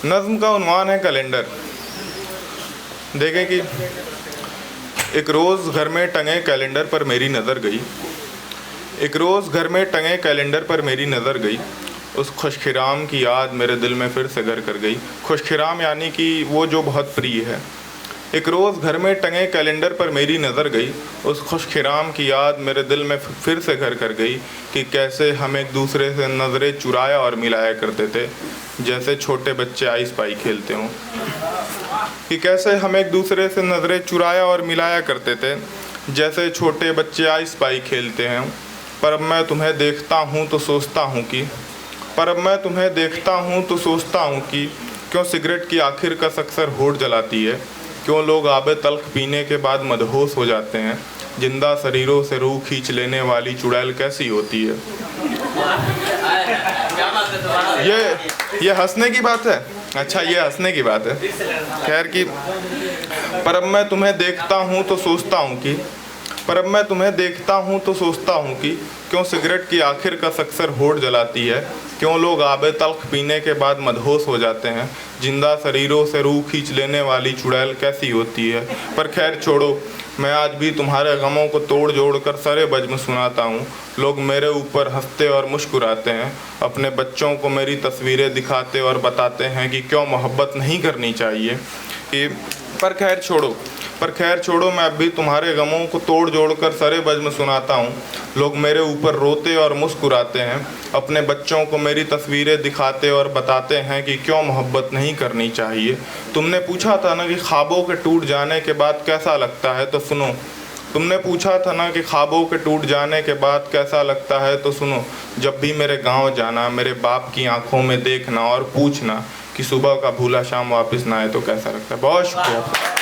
नज़्म का उन्वान है कैलेंडर। देखें कि एक रोज़ घर में टंगे कैलेंडर पर मेरी नज़र गई। एक रोज़ घर में टंगे कैलेंडर पर मेरी नज़र गई। उस खुशखिराम की याद मेरे दिल में फिर से घर कर गई। खुशखिराम यानी कि वो जो बहुत प्रिय है। एक रोज़ घर में टंगे कैलेंडर पर मेरी नज़र गई। उस खुशखिराम की याद मेरे दिल में फिर से घर कर गई कि कैसे हम एक दूसरे से नज़रें चुराया और मिलाया करते थे, जैसे छोटे बच्चे आइस पाई खेलते हों। कि कैसे हम एक दूसरे से नज़रें चुराया और मिलाया करते थे, जैसे छोटे बच्चे आइस पाई खेलते हैं। पर अब मैं तुम्हें देखता हूँ तो सोचता हूँ कि क्यों सिगरेट की आखिर का अक्सर होठ जलाती है, क्यों लोग आबे तल्ख पीने के बाद मदहोश हो जाते हैं, जिंदा शरीरों से रूह खींच लेने वाली चुड़ैल कैसी होती है। ये हंसने की बात है। अच्छा, ये हंसने की बात है। खैर कि पर अब मैं तुम्हें देखता हूँ तो सोचता हूँ कि क्यों सिगरेट की आखिर का अक्सर होठ जलाती है, क्यों लोग आबे तल्ख पीने के बाद मदहोश हो जाते हैं, जिंदा शरीरों से रूह खींच लेने वाली चुड़ैल कैसी होती है। पर खैर छोड़ो, मैं आज भी तुम्हारे गमों को तोड़ जोड़ कर सरे बज़्म सुनाता हूँ। लोग मेरे ऊपर हंसते और मुस्कुराते हैं, अपने बच्चों को मेरी तस्वीरें दिखाते और बताते हैं कि क्यों मोहब्बत नहीं करनी चाहिए। कि पर खैर छोड़ो, मैं अब भी तुम्हारे गमों को तोड़ जोड़ कर सरे बज़्म सुनाता हूँ। लोग मेरे ऊपर रोते और मुस्कुराते हैं, अपने बच्चों को मेरी तस्वीरें दिखाते और बताते हैं कि क्यों मोहब्बत नहीं करनी चाहिए। तुमने पूछा था ना कि ख्वाबों के टूट जाने के बाद कैसा लगता है, तो सुनो। जब भी मेरे गांव जाना, मेरे बाप की आंखों में देखना और पूछना कि सुबह का भूला शाम वापस ना आए तो कैसा लगता है। बहुत शुक्रिया।